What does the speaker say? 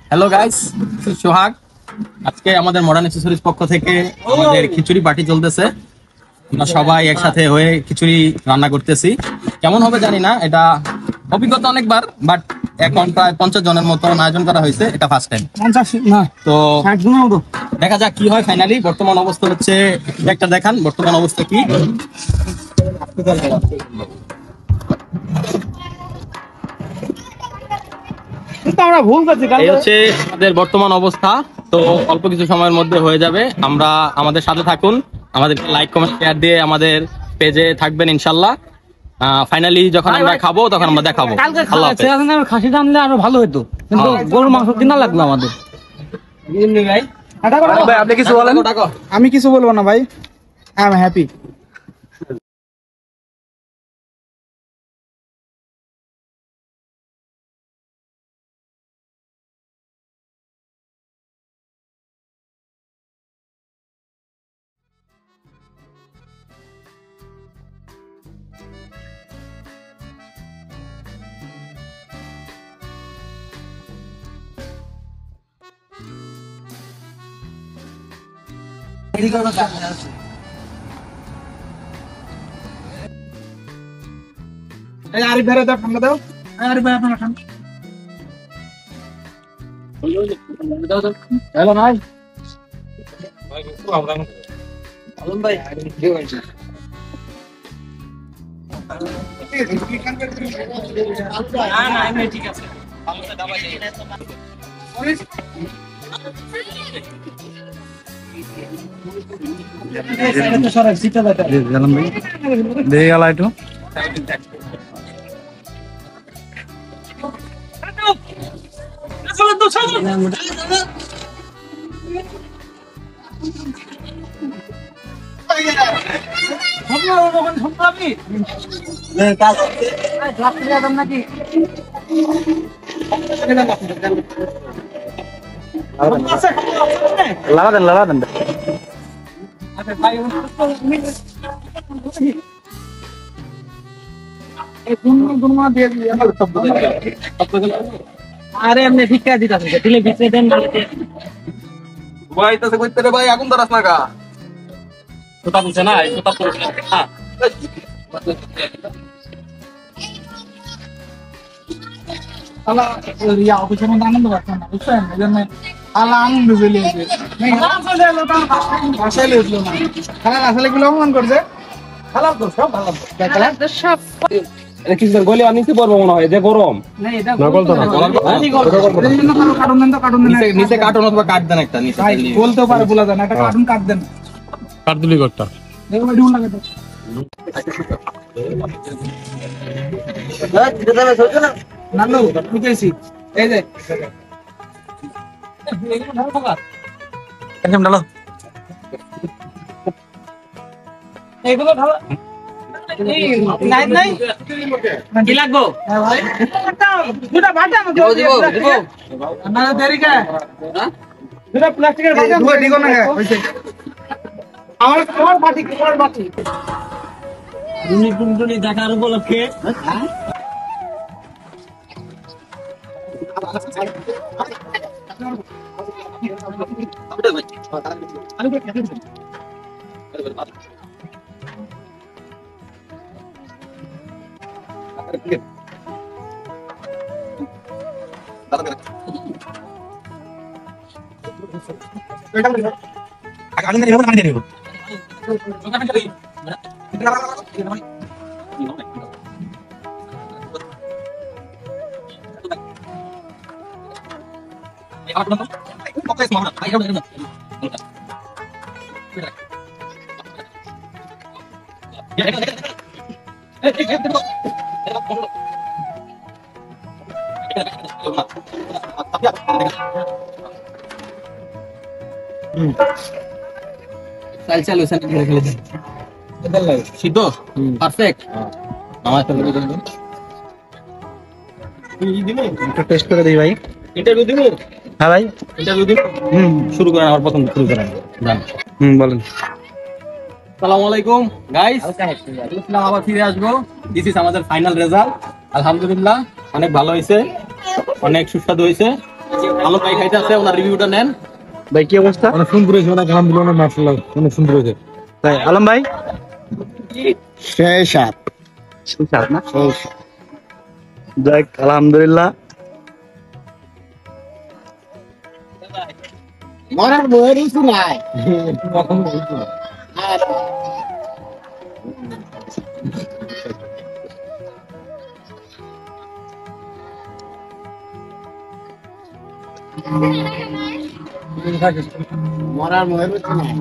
Hello guys, সোহাগ। আজকে আমাদের modern accessories পক্ষ থেকে আমাদের খিচুড়ি পার্টি চলতেছে। আমরা সবাই একসাথে হয়ে খিচুড়ি রান্না করতেছি। কেমন হবে জানি না, এটা অভিজ্ঞতা অনেকবার, বাট এখন প্রায় 50 জনের মতন আয়োজন করা হয়েছে। এটা ফার্স্ট টাইম। তো দেখা যাক কি হয় ফাইনালি। বর্তমান অবস্থা হচ্ছে, একটা দেখান বর্তমান অবস্থা কি। আমরা ভুল করছি। এই হচ্ছে আমাদের বর্তমান অবস্থা। তো অল্প কিছু সময়ের মধ্যে হয়ে যাবে। আমরা আমাদের সাথে থাকুন, আমাদের লাইক কমেন্ট শেয়ার দিয়ে আমাদের পেজে থাকবেন ইনশাল্লাহ। ফাইনালি যখন আমরা খাবো তখন আমরা দেখাবো। আল্লাহ হাফেজ। খাসি টানলে আরো ভালো হতো, কিন্তু গরুর মাংস কিনা লাগলো আমাদের। আপনি কিছু বলেন? আমি কিছু বলবো না ভাই, আই এম হ্যাপি। আরিফ ভাই দাও, ঠান্ডা দাও। আরিফ ভাই আপনারা খান। হ্যালো ভাই। আলম ভাই কি হয়েছে? না না আমি ঠিক আছে। আমাকে দাবাই দিই। দেখে গেল একটু লাগা দেন আরে এমনি শিক্ষা দিতে দিলে ভিতরে দেন ভাই তাতে কইতে রে ভাই, আগুন ধরাস না গা। কথা বুঝছে না, এই কথা বলছ না। হ্যাঁ আল্লাহ রিয়া অফিসের মধ্যে আনন্দ পাচ্ছেন না, বুঝছেন? এই জন্য আল্লাহ আনন্দ চলে এসে ভাষায় উঠলো না। খালা আসলে গুলো অপমান করছে। খালাম তো সব ভালো সব কিছু গলি নিচে পড়বো মনে হয়, যে গরম। নিচে কার্টুন অথবা কাট দেন একটা, নিচে বলতেও পারে, বলা যায় না, একটা কার্টুন কাট দেন। কার্তুলি করতা নানু বুঝেছি। এই যে ডালো এইগুলো ভালো নাই নাই কি লাগবো ভাই? দুটা বাটা না না দেরি কা দুটা প্লাস্টিকের বাটা দিব না হইছে। আমার তোমার বাটি তুমি কুন্ডলি দেখার উপলক্ষে চাল সিদ্ধ পারফেক্ট। টেস্ট করে দিই ভাই। ইন্টারভিউ দিব। হ্যাঁ ভাই ইন্টারভিউ দিব। শুরু করেন, আমার প্রথম শুরু করেন। বলেন। আসসালামু আলাইকুম গাইস, আবার ফিরে আসবো। দিস ইজ আমাদের ফাইনাল রেজাল্ট। আলহামদুলিল্লাহ অনেক ভালো হয়েছে, অনেক সুস্বাদু হয়েছে। আলম ভাই খাইতে আছে, ওনার রিভিউটা নেন। ভাই কি অবস্থা? অনেক সুন্দর হয়েছে, অনেক আলহামদুলিল্লাহ, অনেক মাশাআল্লাহ, অনেক সুন্দর হয়েছে। তাই আলম ভাই সেই সাত স্বাদ না? সেই সাত। যাক আলহামদুলিল্লাহ। মরার বইয়ের কিছু নাই। আর মরার বইয়ের কিছু নাই।